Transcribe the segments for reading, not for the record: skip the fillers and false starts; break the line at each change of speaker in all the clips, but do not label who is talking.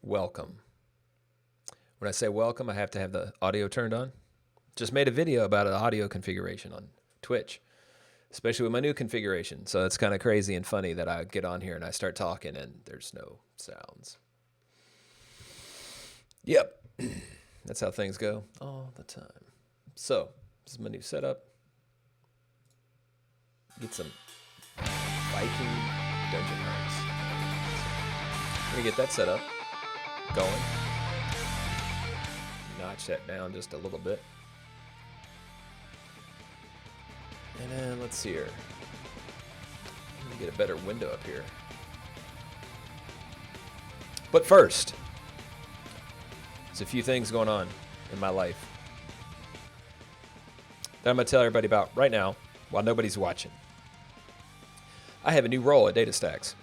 welcome. When I say welcome, I have to have the audio turned on. Just made a video about an audio configuration on Twitch, especially with my new configuration. So it's kind of crazy and funny that I get on here and I start talking and there's no sounds. Yep. That's how things go all the time. So, this is my new setup. Get some Viking dungeon hearts. Let me get that set up, going. Notch that down just a little bit. And then let's see here. Let me get a better window up here. But first, there's a few things going on in my life that I'm going to tell everybody about right now while nobody's watching. I have a new role at DataStax.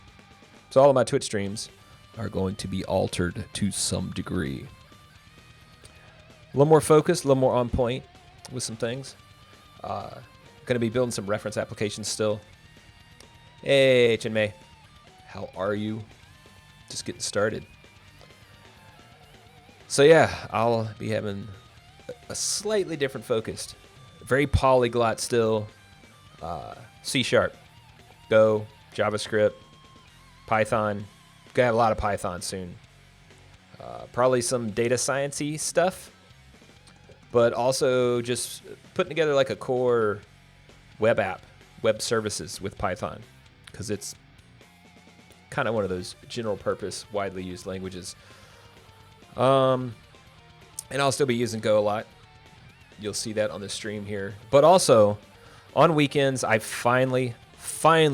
So all of my Twitch streams are going to be altered to some degree. A little more focused, a little more on point with some things. Going to be building some reference applications still. Hey, Chinmei. How are you? Just getting started. So yeah, I'll be having a slightly different focus. Very polyglot still. C#, Go, JavaScript, Python. Gonna have a lot of Python soon. Probably some data science-y stuff. But also just putting together like a core web app, web services with Python. Because it's kind of one of those general purpose, widely used languages. And I'll still be using Go a lot. You'll see that on the stream here. But also, on weekends, I finally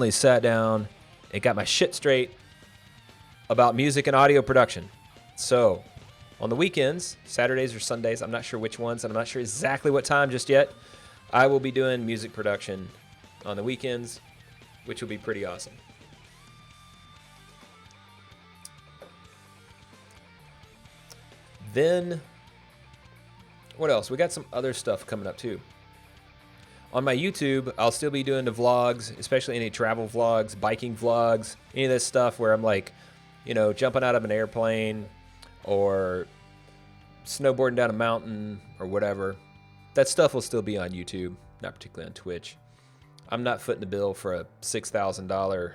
sat down and got my shit straight about music and audio production. So, on the weekends, Saturdays or Sundays, I'm not sure which ones, and I'm not sure exactly what time just yet, I will be doing music production on the weekends, which will be pretty awesome. Then, what else? We got some other stuff coming up too. On my YouTube, I'll still be doing the vlogs, especially any travel vlogs, biking vlogs, any of this stuff where I'm like, you know, jumping out of an airplane or snowboarding down a mountain or whatever. That stuff will still be on YouTube, not particularly on Twitch. I'm not footing the bill for a $6,000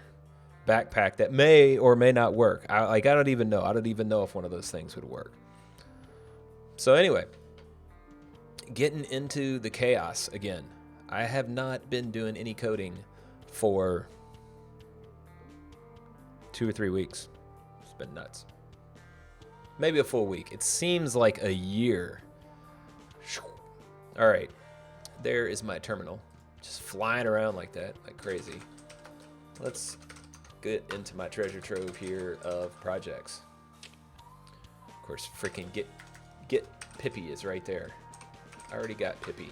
backpack that may or may not work. I don't even know. I don't even know if one of those things would work. So anyway, getting into the chaos again. I have not been doing any coding for 2 or 3 weeks. It's been nuts. Maybe a full week. It seems like a year. All right, there is my terminal. Just flying around like that, like crazy. Let's get into my treasure trove here of projects. Of course, freaking get Pippi is right there. I already got Pippi.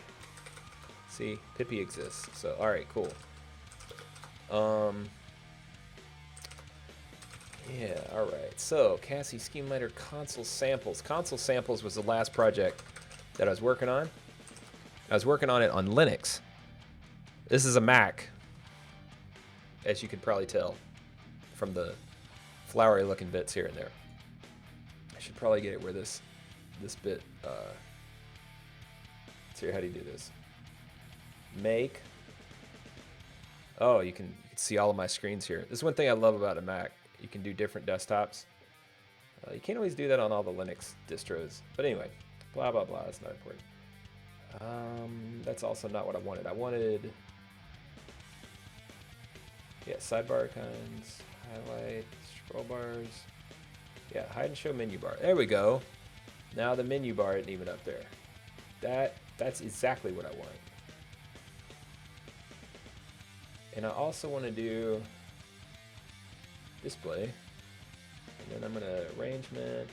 See, Pippi exists. So, all right, cool. Yeah, all right. So, Cassie Scheme Lighter Console Samples. Console Samples was the last project that I was working on. I was working on it on Linux. This is a Mac, as you can probably tell from the flowery looking bits here and there. I should probably get it where this bit, let's hear how do you do this. Make. Oh, you can see all of my screens here. This is one thing I love about a Mac. You can do different desktops. You can't always do that on all the Linux distros. But anyway, blah, blah, blah. That's not important. That's also not what I wanted. I wanted, yeah, sidebar icons, highlight, scroll bars. Yeah, hide and show menu bar. There we go. Now the menu bar isn't even up there. That's exactly what I want. And I also want to do display. And then I'm going to arrangement.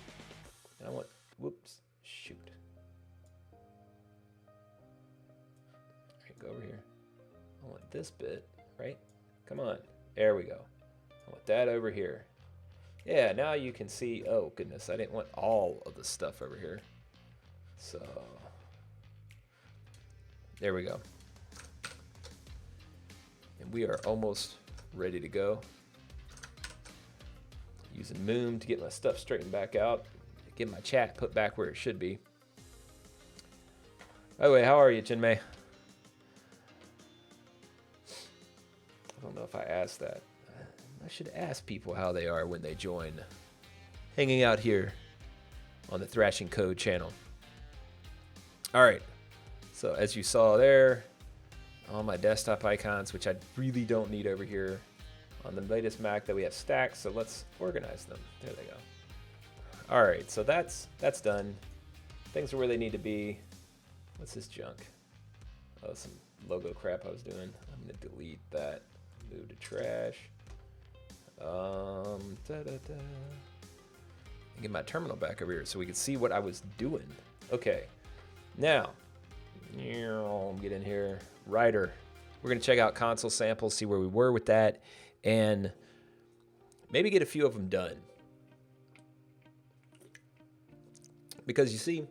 And I want, whoops, shoot. All right, go over here. I want this bit, right? Come on. There we go. I want that over here. Yeah, now you can see, oh goodness, I didn't want all of the stuff over here. So, there we go. And we are almost ready to go. Using Moom to get my stuff straightened back out. Get my chat put back where it should be. By the way, how are you, Chinmay? I don't know if I asked that. I should ask people how they are when they join. Hanging out here on the Thrashing Code channel. All right. So as you saw there, all my desktop icons, which I really don't need over here on the latest Mac that we have stacked. So let's organize them. There they go. All right. So that's done. Things are where they need to be. What's this junk? Oh, some logo crap I was doing. I'm going to delete that. Move to trash. Get my terminal back over here so we can see what I was doing. Okay. Now, get in here. Writer. We're going to check out console samples, see where we were with that, and maybe get a few of them done. Because you see,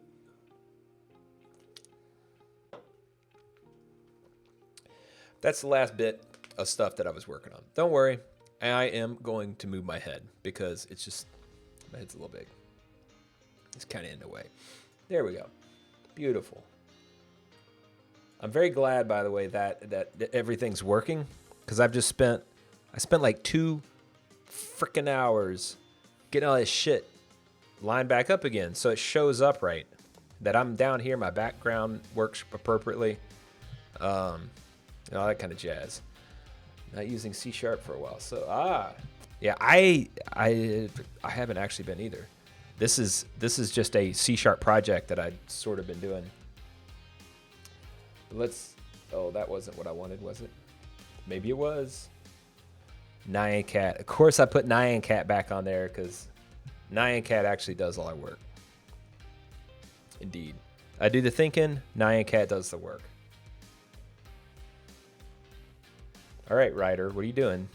that's the last bit of stuff that I was working on. Don't worry, I am going to move my head because it's just, my head's a little big. It's kind of in the way. There we go. Beautiful. I'm very glad, by the way, that everything's working because I spent like 2 freaking hours getting all this shit lined back up again so it shows up right, that I'm down here, my background works appropriately, all that kind of jazz. Not using C# for a while, so yeah, I haven't actually been either. This is just a C# project that I'd sort of been doing. Oh, that wasn't what I wanted, was it? Maybe it was. Nyan Cat. Of course I put Nyan Cat back on there because Nyan Cat actually does all our work. Indeed. I do the thinking, Nyan Cat does the work. All right, Ryder, what are you doing?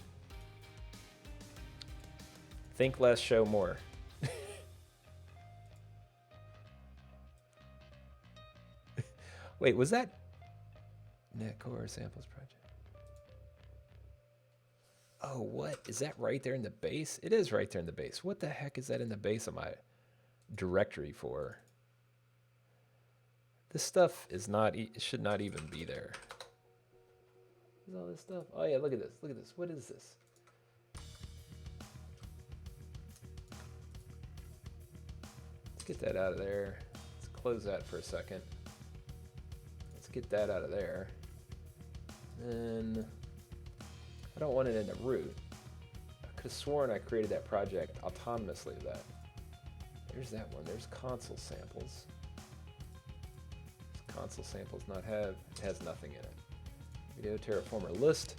Think less, show more. Wait, was that Netcore Samples Project? Oh, what? Is that right there in the base? It is right there in the base. What the heck is that in the base of my directory for? This stuff is not, it should not even be there. Is all this stuff? Oh yeah, look at this. Look at this. What is this? Let's get that out of there. Let's close that for a second. Let's get that out of there. And I don't want it in the root. I could have sworn I created that project autonomously of that. There's that one. There's console samples. Does console samples not have? It has nothing in it. Video terraformer list.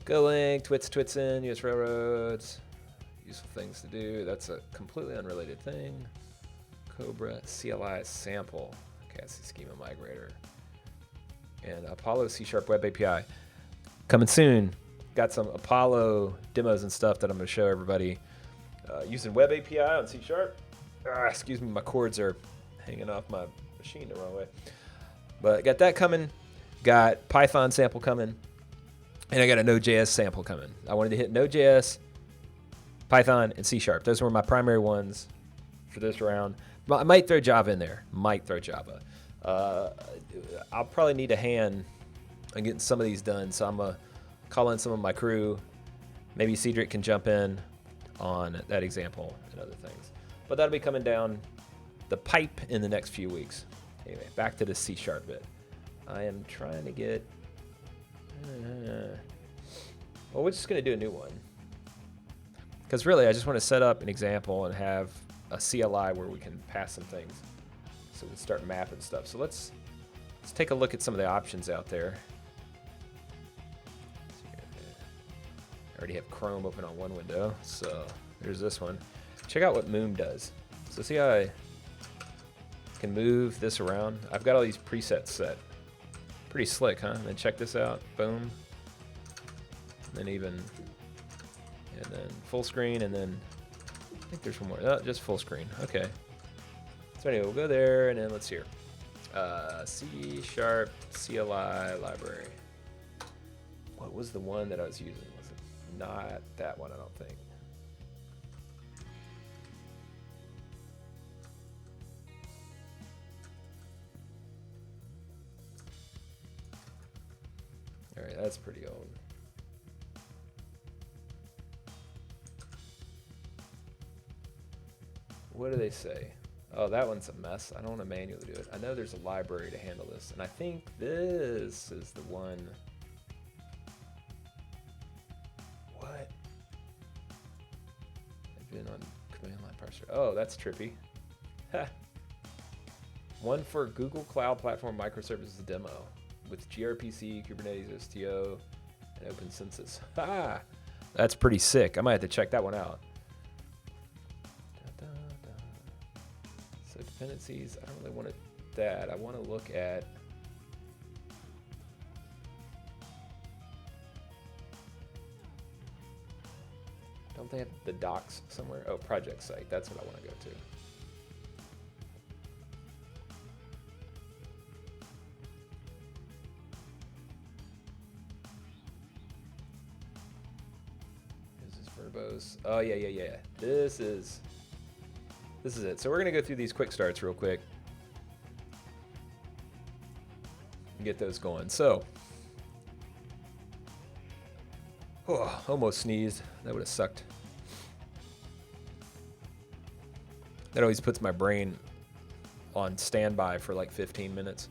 Go link, twitsin, US railroads. Useful things to do. That's a completely unrelated thing. Cobra CLI sample. Okay, that's the schema migrator. And Apollo C# Web API. Coming soon. Got some Apollo demos and stuff that I'm going to show everybody. Using Web API on C#. Excuse me, my cords are hanging off my machine the wrong way. But got that coming. Got Python sample coming. And I got a Node.js sample coming. I wanted to hit Node.js, Python, and C#. Those were my primary ones for this round. I might throw Java in there. Might throw Java. I'll probably need a hand on getting some of these done. So I'm going to call in some of my crew. Maybe Cedric can jump in on that example and other things. But that'll be coming down the pipe in the next few weeks. Anyway, back to the C# bit. I am trying to get... well, we're just going to do a new one. Because really, I just want to set up an example and have a CLI where we can pass some things. So we can start mapping stuff. So let's take a look at some of the options out there. I already have Chrome open on one window. So there's this one. Check out what Moom does. So see how I can move this around? I've got all these presets set. Pretty slick, huh? And then check this out. Boom. And then full screen, and then I think there's one more. Oh, just full screen. Okay. So anyway, we'll go there, and then let's hear. C# CLI library. What was the one that I was using? Was it not that one? I don't think. that's pretty old. What do they say? Oh, that one's a mess. I don't want to manually do it. I know there's a library to handle this, and I think this is the one. What? I've been on command line parser. Oh, that's trippy. One for Google Cloud Platform Microservices demo with gRPC, Kubernetes, STO, and OpenConsensus. Ha! That's pretty sick. I might have to check that one out. So dependencies, I don't really want that. I want to look at don't they have the docs somewhere? Oh, project site. That's what I want to go to. Oh yeah. This is it. So we're gonna go through these quick starts real quick and get those going. So, oh, almost sneezed. That would have sucked. That always puts my brain on standby for like 15 minutes.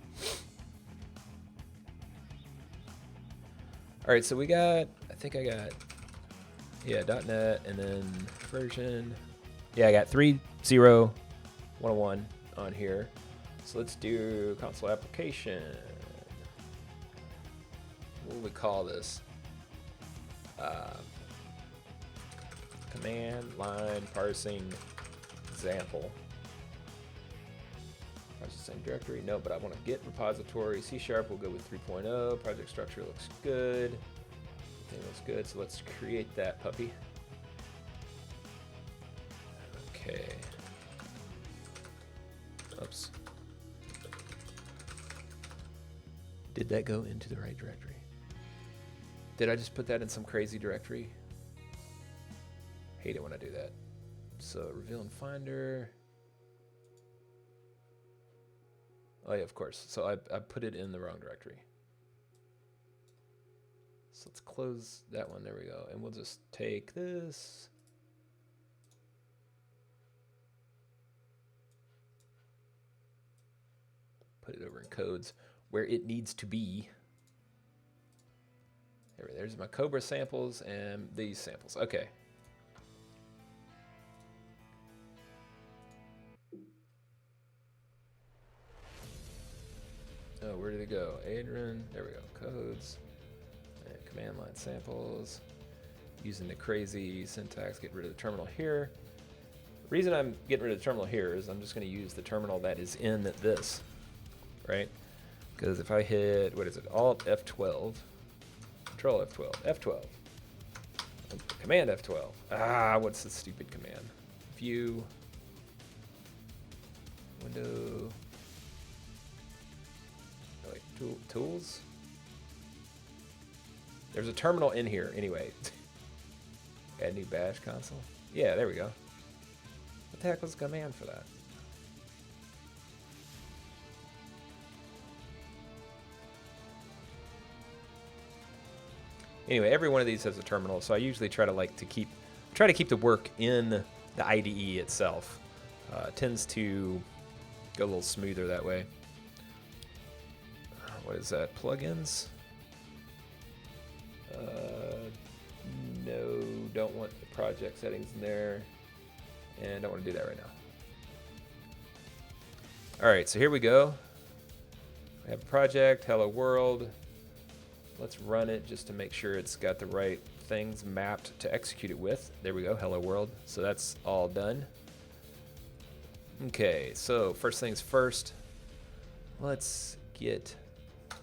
All right, so we got. I think I got. Yeah, .NET, and then version. Yeah, I got 3.0.101 on here. So let's do console application. What will we call this? Command line parsing example. Same directory. No, but I want to Git repository. C# will go with 3.0. Project structure looks good. Everything looks good, so let's create that puppy. Okay. Oops. Did that go into the right directory? Did I just put that in some crazy directory? Hate it when I do that. So reveal in Finder. Oh yeah, of course. So I put it in the wrong directory. So let's close that one. There we go. And we'll just take this. Put it over in codes where it needs to be. There's my Cobra samples and these samples. Okay. Oh, where did it go? Adrian. There we go. Codes. Command line samples, using the crazy syntax, get rid of the terminal here. The reason I'm getting rid of the terminal here is I'm just going to use the terminal that is in this, right? Because if I hit, what is it, Alt F12, Control F12, F12, Command F12. Ah, what's the stupid command? View, window, oh, wait, tools. There's a terminal in here anyway. Add new bash console. Yeah, there we go. What the heck was the command for that? Anyway, every one of these has a terminal, so I usually try to keep the work in the IDE itself. It tends to go a little smoother that way. What is that? Plugins? No, don't want the project settings in there, and don't want to do that right now. All right, so here we go. We have a project, hello world. Let's run it just to make sure it's got the right things mapped to execute it with. There we go, hello world. So that's all done. Okay, so first things first, let's get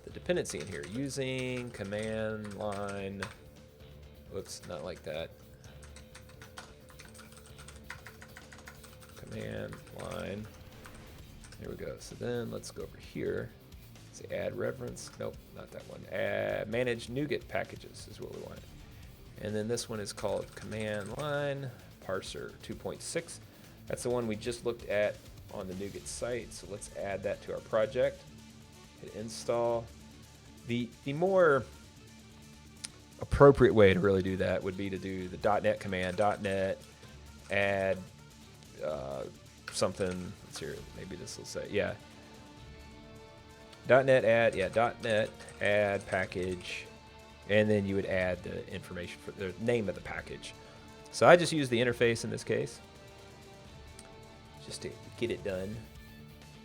the dependency in here using command line. Whoops, not like that. Command line. There we go. So then let's go over here. Say add reference. Nope, not that one. Add manage NuGet packages is what we want. And then this one is called command line parser 2.6. That's the one we just looked at on the NuGet site. So let's add that to our project. Hit install. The more appropriate way to really do that would be to do the .NET command, .NET add something. Let's hear it. Maybe this will say, yeah. .NET add package, and then you would add the information for the name of the package. So I just use the interface in this case, just to get it done.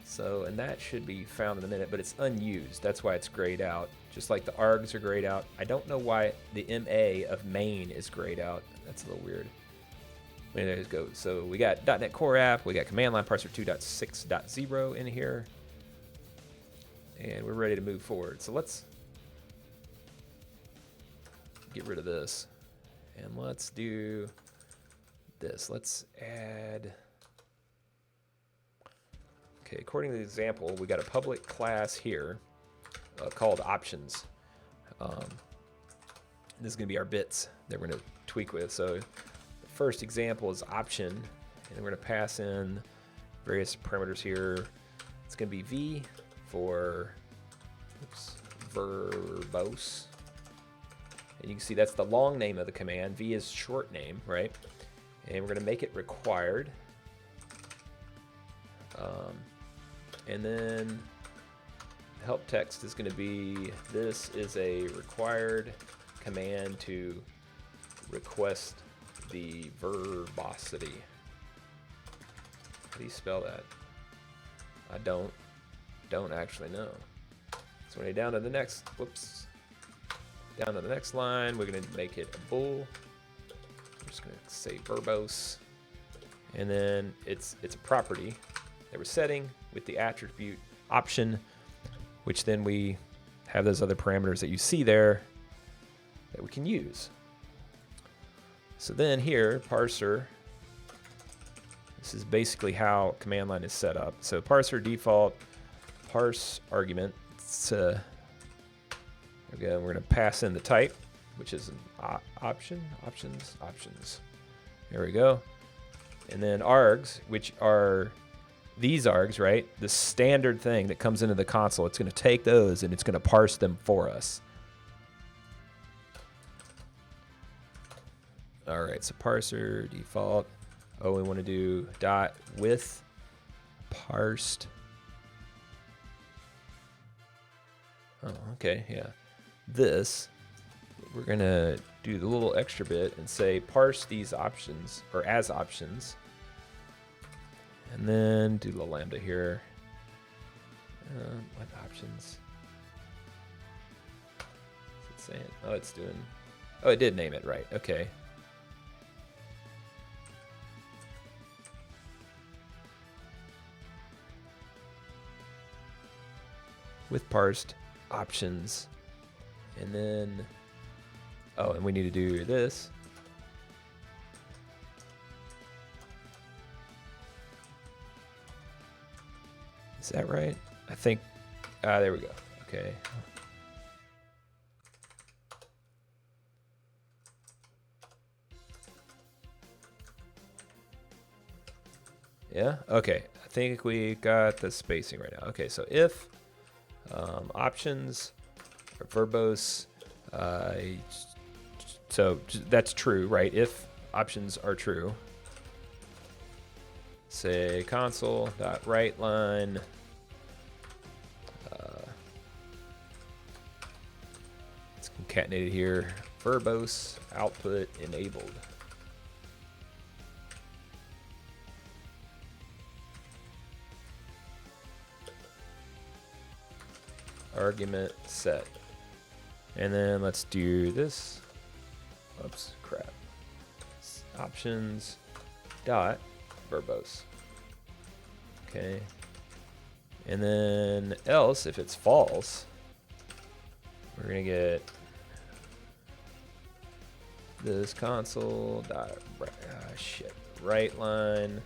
So, and that should be found in a minute, but it's unused. That's why it's grayed out. Just like the args are grayed out. I don't know why the MA of main is grayed out. That's a little weird. There it goes. So we got .NET Core App. We got Command Line Parser 2.6.0 in here. And we're ready to move forward. So let's get rid of this. And let's do this. Let's add... Okay, according to the example, we got a public class here called options. This is going to be our bits that we're going to tweak with. So the first example is option, and we're going to pass in various parameters here. It's going to be V for verbose. And you can see that's the long name of the command. V is short name, right? And we're going to make it required. And then help text is going to be, this is a required command to request the verbosity. How do you spell that? I don't actually know. So when you're down to the next, down to the next line, we're going to make it a bool. I'm just going to say verbose. And then it's a property that we're setting with the attribute option, which then we have those other parameters that you see there that we can use. So then here, parser, this is basically how command line is set up. So parser default, parse argument, we're going to pass in the type, which is an options. There we go. And then args, which are these args, right? The standard thing that comes into the console. It's going to take those and it's going to parse them for us. All right, so parser default. Oh, we want to do dot with parsed. Oh, okay, yeah. This, we're going to do the little extra bit and say parse these options, or as options. And then do the lambda here. What options? What's it saying? Oh, it's doing... Oh, it did name it right. Okay. With parsed options. And then... Oh, and we need to do this. Is that right? I think, there we go. Okay. Yeah, okay. I think we got the spacing right now. Okay, so if options are verbose, so that's true, right? If options are true, say console.writeLine. It's concatenated here. Verbose output enabled. Argument set. And then let's do this. Oops, crap. Options dot verbose. Okay. And then else, if it's false, we're going to get this console dot write line.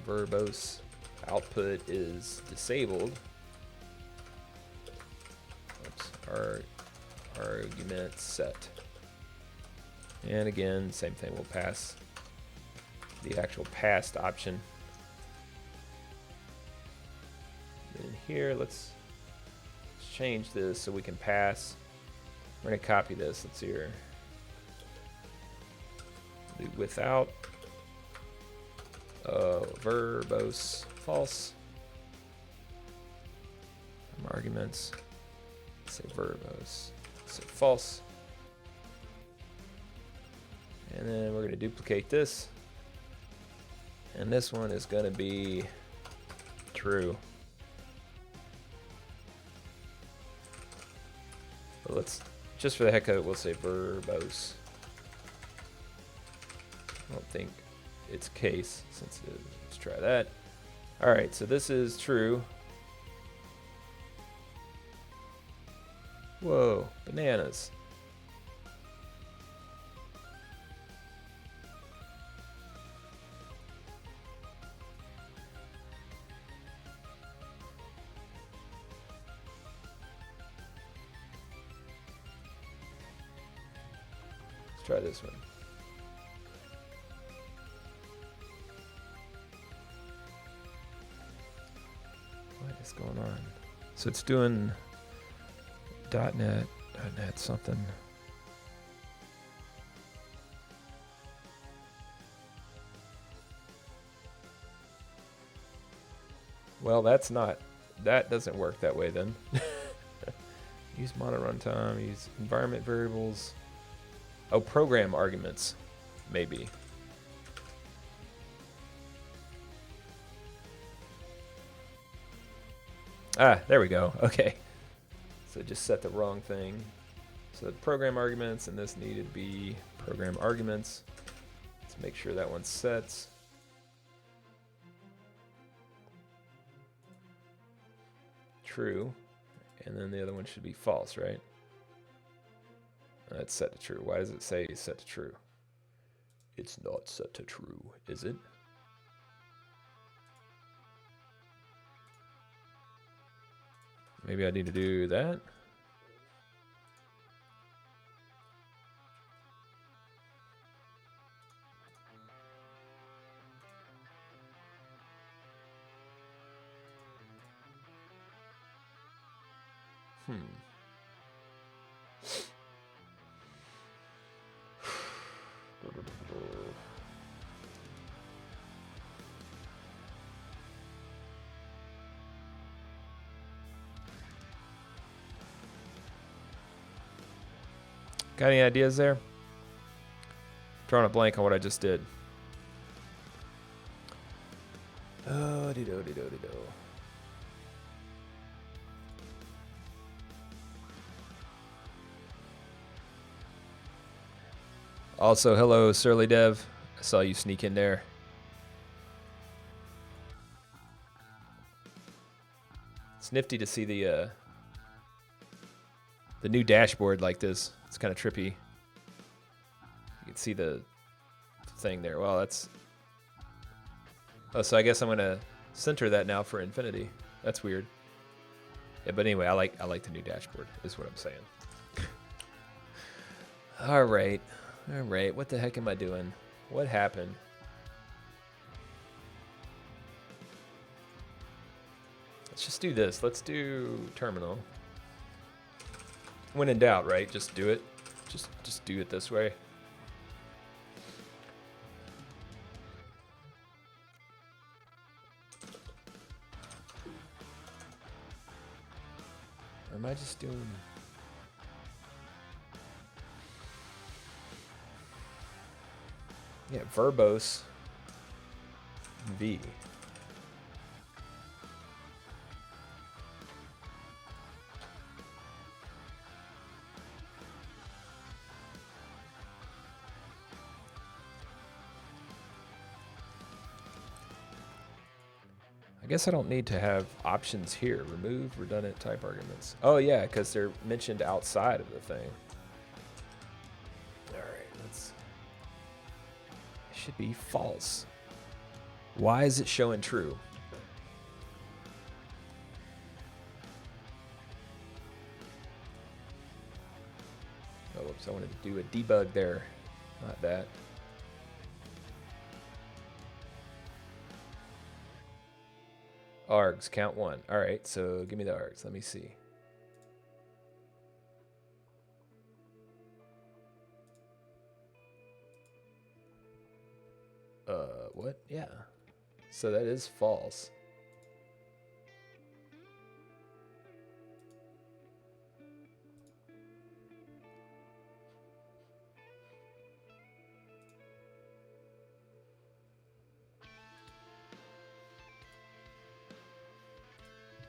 Verbose output is disabled. Oops, argument set. And again, same thing, we'll pass the actual passed option. And here. Let's change this so we can pass. We're gonna copy this. Let's see here. Do without verbose false. Arguments. Say verbose. Say false. And then we're gonna duplicate this. And this one is gonna be true. But let's, just for the heck of it, we'll say verbose. I don't think it's case sensitive. Let's try that. All right, so this is true. Whoa, bananas. Let's try this one. What is going on? So it's doing .NET something. Well, that doesn't work that way then. Use mono runtime, use environment variables. Oh, program arguments, maybe. Ah, there we go. Okay. So just set the wrong thing. So the program arguments, and this needed to be program arguments. Let's make sure that one's set. True. And then the other one should be false, right? That's set to true. Why does it say set to true? It's not set to true, is it? Maybe I need to do that. Got any ideas there? Drawing a blank on what I just did. Oh, do. Also, hello, Surly Dev. I saw you sneak in there. It's nifty to see the new dashboard like this. It's kind of trippy. You can see the thing there. Well, that's... Oh, so I guess I'm going to center that now for infinity. That's weird. Yeah, but anyway, I like the new dashboard, is what I'm saying. All right. What the heck am I doing? What happened? Let's just do this. Let's do terminal. When in doubt, right? Just do it. Just do it this way. Or am I just doing... Yeah, verbose V. I guess I don't need to have options here. Remove redundant type arguments. Oh yeah, because they're mentioned outside of the thing. All right, let's... It should be false. Why is it showing true? Oh, whoops, I wanted to do a debug there, not that. Args, count 1. All right, so give me the args. Let me see. What? Yeah. So that is false.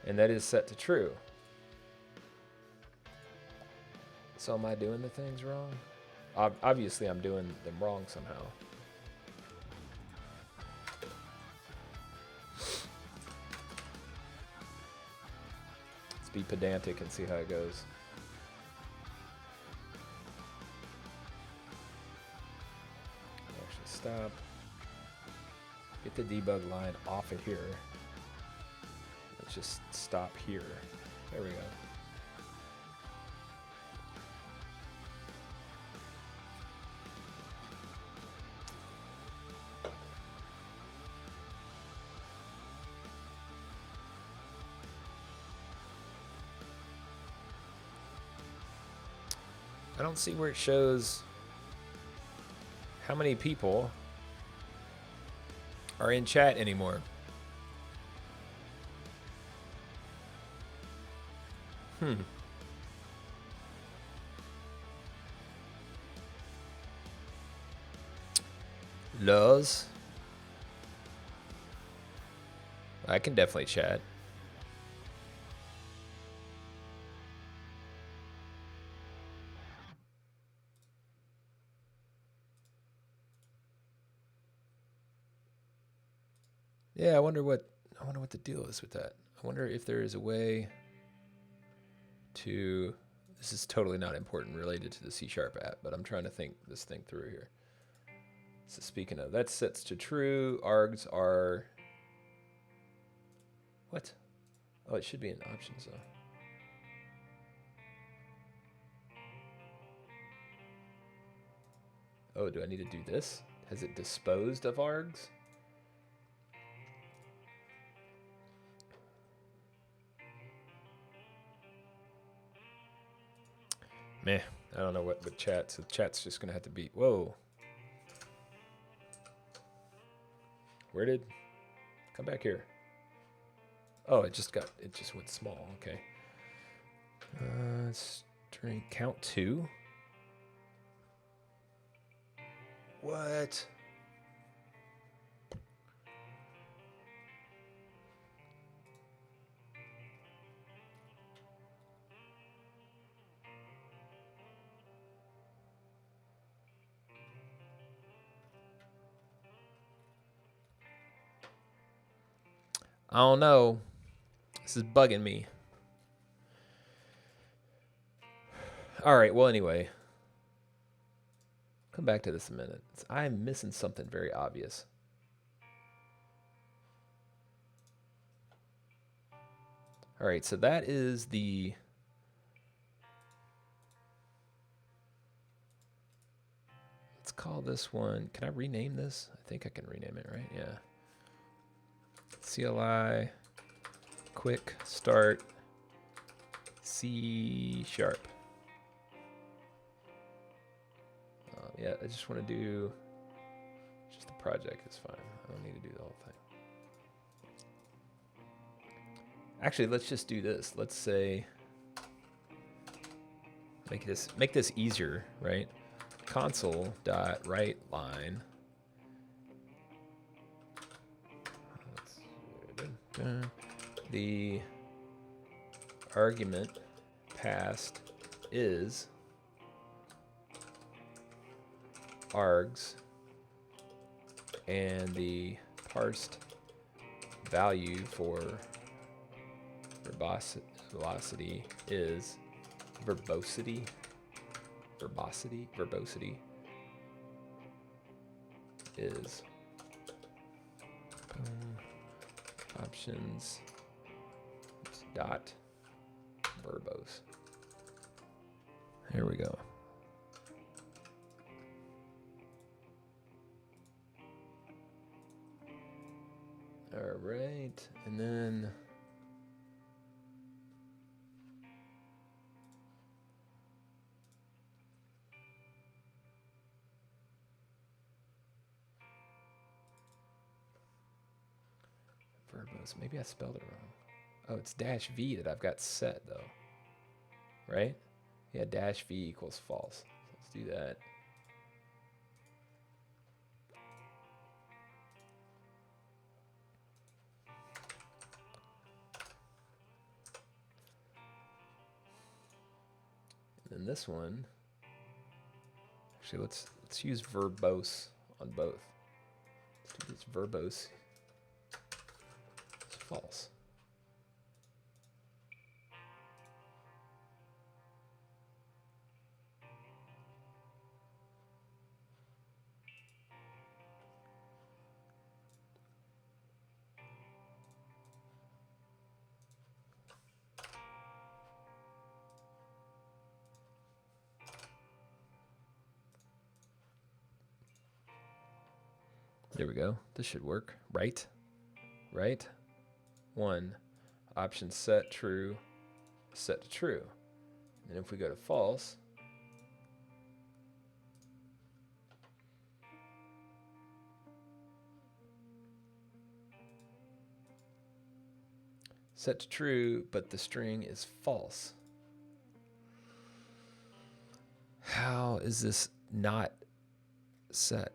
And that is set to true. So am I doing the things wrong? Obviously, I'm doing them wrong somehow. Let's be pedantic and see how it goes. Actually, stop. Get the debug line off of here. Let's just stop here. There we go. I don't see where it shows how many people are in chat anymore. Lows. I can definitely chat. Yeah, I wonder what the deal is with that. I wonder if there is a way to. This is totally not important related to the C# app, but I'm trying to think this thing through here. So speaking of, that sets to true. Args are what? Oh, it should be in options though. Oh, do I need to do this? Has it disposed of args? Meh, I don't know what with chat, so chat's just gonna have to be, whoa. Where did, come back here. Oh, it just went small, okay. String count 2. What? I don't know. This is bugging me. All right, well, anyway. Come back to this in a minute. I'm missing something very obvious. All right, so that is the... Let's call this one... Can I rename this? I think I can rename it, right? Yeah. CLI quick start C#. Yeah, I just want to do just the project is fine. I don't need to do the whole thing. Actually, let's just do this. Let's say make this easier, right? Console.writeLine. The argument passed is args, and the parsed value for verbosity is verbosity is options dot verbose. Here we go. All right, and then verbose. Maybe I spelled it wrong. Oh, it's -v that I've got set though, right? Yeah, -v equals false. So let's do that. And then this one, actually, let's use verbose on both. Let's do this verbose. It's false. There we go. This should work, right? Right? 1. Option set true, set to true. And if we go to false, set to true, but the string is false. How is this not set?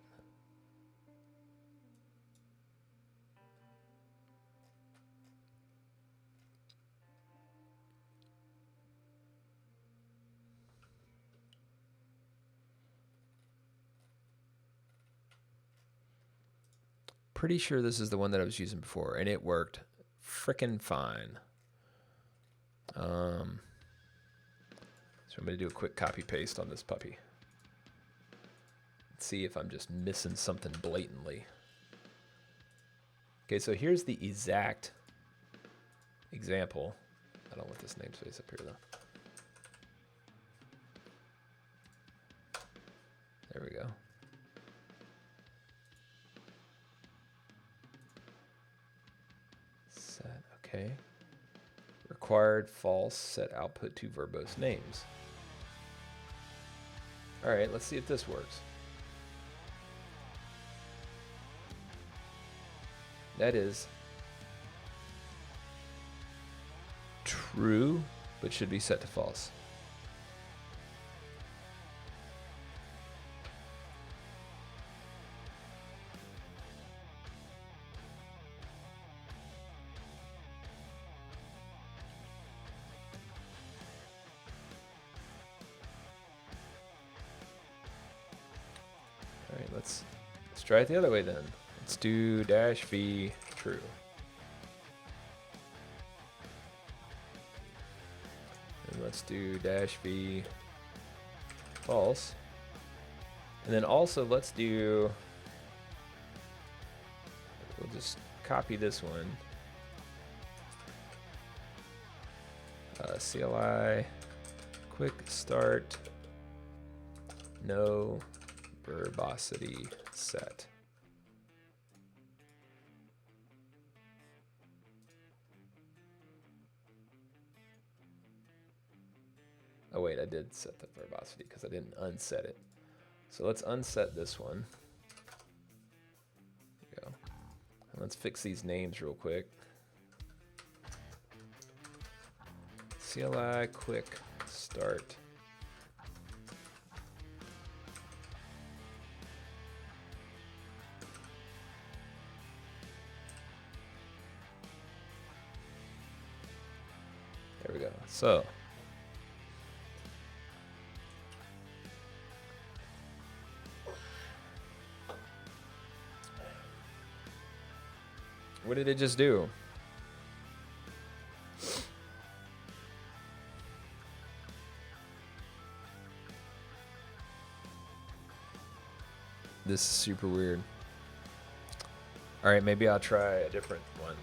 Pretty sure this is the one that I was using before, and it worked frickin' fine. So I'm going to do a quick copy paste on this puppy. Let's see if I'm just missing something blatantly. Okay, so here's the exact example. I don't want this namespace up here though. There we go. Set, okay. Required false, set output to verbose names. All right, let's see if this works. That is true, but should be set to false. All right, let's try it the other way then. Let's do -v true. And let's do -v false. And then also let's do, we'll just copy this one. CLI quick start no verbosity set. Oh wait, I did set the verbosity because I didn't unset it. So let's unset this one. There we go. And let's fix these names real quick. CLI quick start. There we go. So what did it just do? This is super weird. All right, maybe I'll try a different one.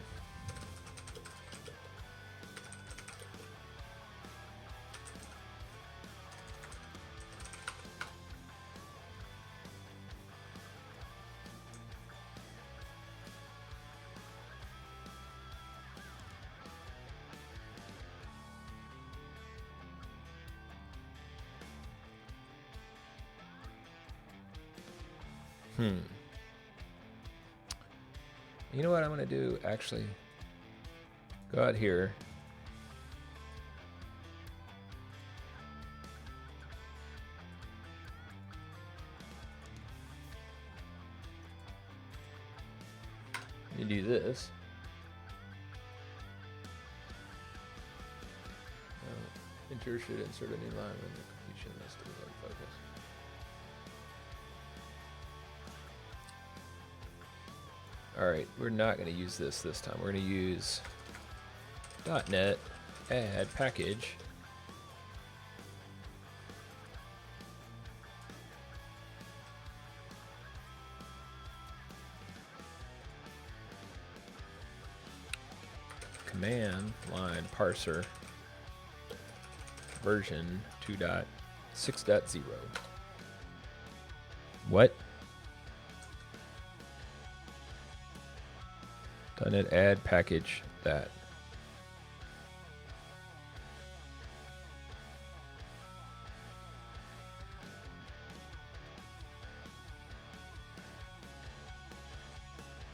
You know what I'm going to do? Actually, go out here. You do this. Enter should insert a new line when the completion must be in focus. Alright, we're not going to use this time. We're going to use .NET add package. Command line parser version 2.6.0. What? .NET add package that.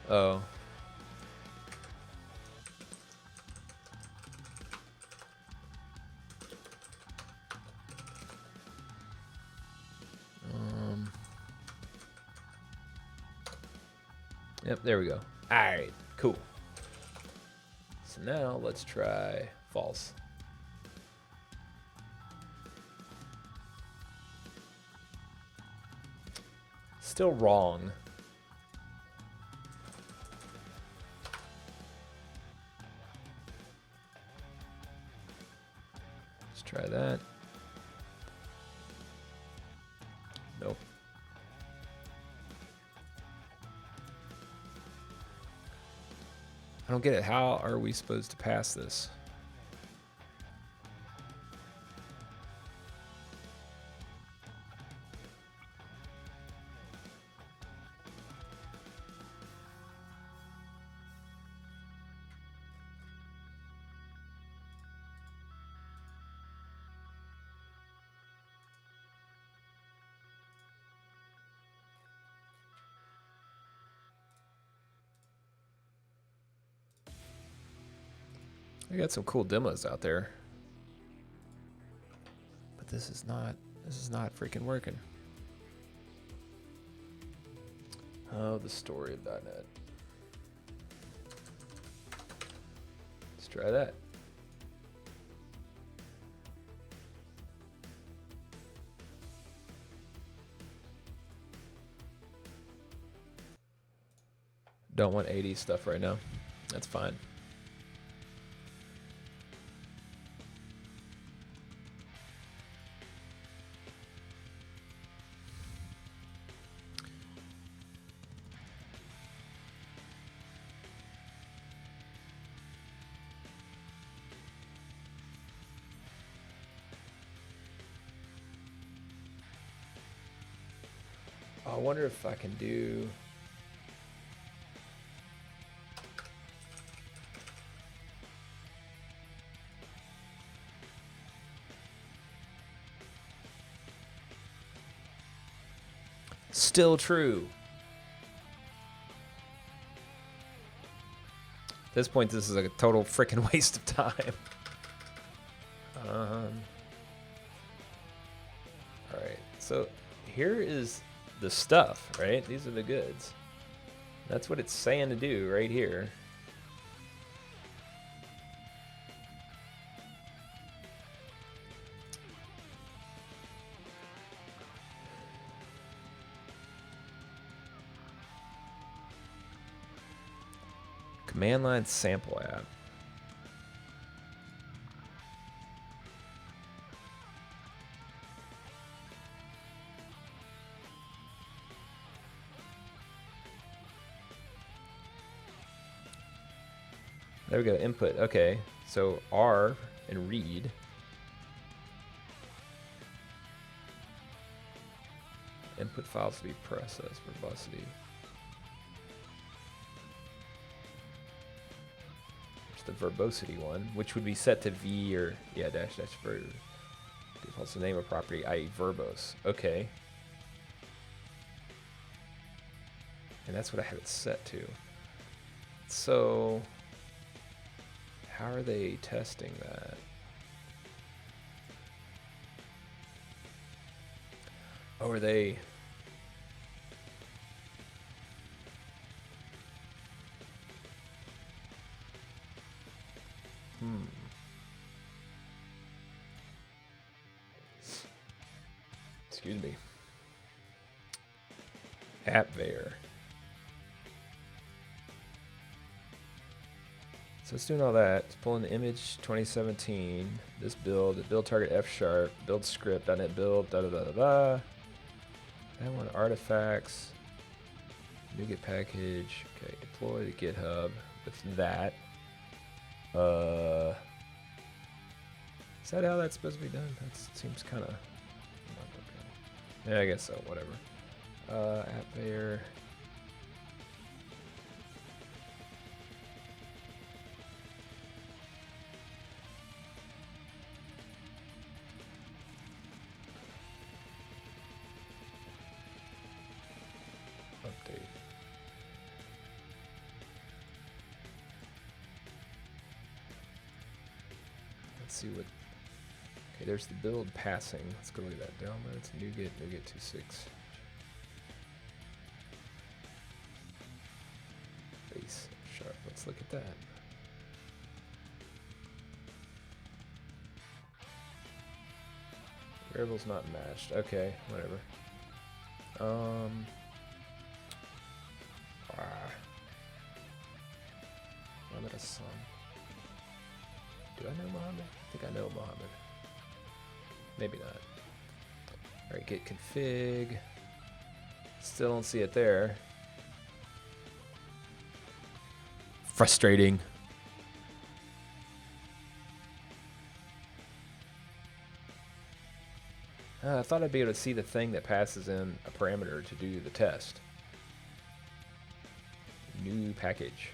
Oh. Yep, there we go. All right, cool. So now let's try false. Still wrong. Let's try that. Nope. I don't get it. How are we supposed to pass this? I got some cool demos out there, but this is not freaking working. Oh, the story of .NET. Let's try that. Don't want 80 stuff right now. That's fine. I wonder if I can do. Still true. At this point, this is a total freaking waste of time. All right, so here is the stuff, right? These are the goods. That's what it's saying to do right here. Command line sample app. There we go, input. Okay, so R and read. Input files to be processed, verbosity. There's the verbosity one, which would be set to V or, yeah, dash verb. Defaults the name of property, i.e. verbose. Okay. And that's what I have it set to. So how are they testing that? Oh, are they? Excuse me. AppVeyor. So it's doing all that. It's pulling the image 2017. This build, the build target F#, build script, .NET build, da da da da da. That one, artifacts, NuGet package. Okay, deploy to GitHub with that. Is that how that's supposed to be done? That seems kind of. Okay. Yeah, I guess so. Whatever. AppVeyor. Update. Let's see what. Okay, there's the build passing. Let's go look at that. Downloads, NuGet 2.6. Base sharp. Let's look at that. Variables not matched. Okay, whatever. Mohammed Hassan. Do I know Mohammed? I think I know Mohammed. Maybe not. Alright, git config. Still don't see it there. Frustrating. I thought I'd be able to see the thing that passes in a parameter to do the test. New package.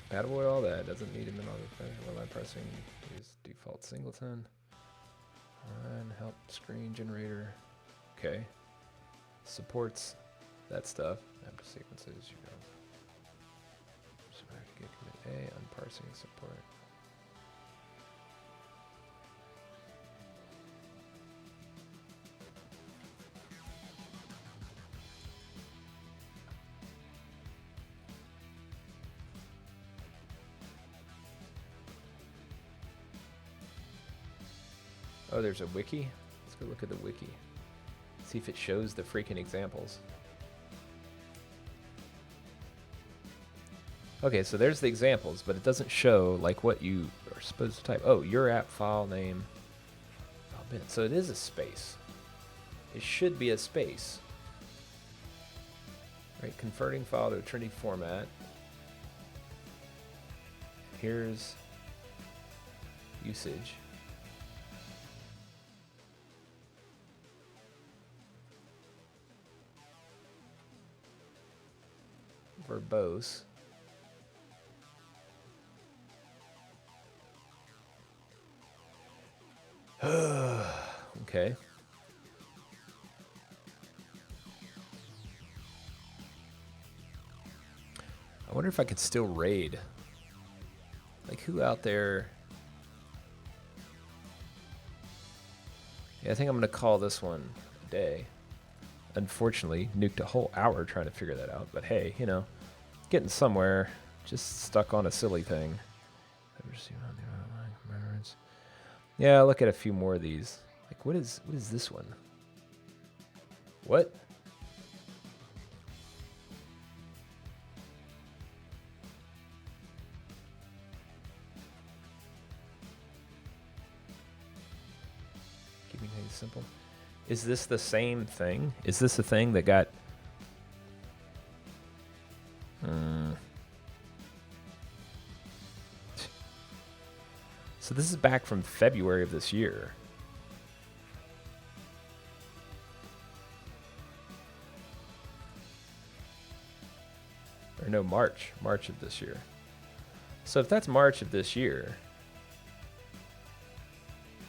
Compatible with all that. Doesn't need him in all the while I'm pressing use default singleton. Run help screen generator. Okay. Supports that stuff. After sequences, you go. So I can get commit A, unparsing support. Oh, there's a wiki? Let's go look at the wiki. See if it shows the freaking examples. Okay, so there's the examples, but it doesn't show like what you are supposed to type. Oh, your app file name. So it is a space. It should be a space. Right, converting file to a Trinity format. Here's usage. Verbose. Okay. I wonder if I could still raid. Like, who out there? Yeah, I think I'm going to call this one a day. Unfortunately, nuked a whole hour trying to figure that out. But hey, you know, getting somewhere. Just stuck on a silly thing. Yeah, look at a few more of these. Like, what is this one? What? Keeping things simple. Is this the same thing? Is this the thing that got... So this is back from February of this year. Or no, March of this year. So if that's March of this year,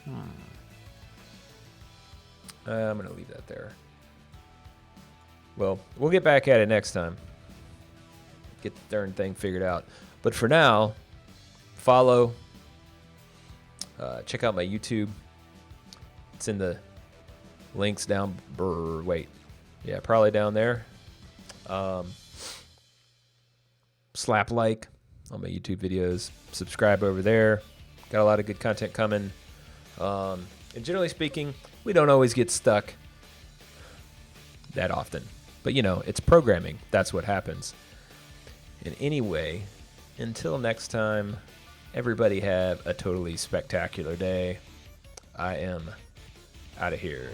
I'm going to leave that there. Well, we'll get back at it next time. Get the darn thing figured out. But for now, follow. Check out my YouTube. It's in the links down. Probably down there. Slap like on my YouTube videos. Subscribe over there. Got a lot of good content coming. And generally speaking, we don't always get stuck that often. But, you know, it's programming. That's what happens. And anyway, until next time, everybody have a totally spectacular day. I am out of here.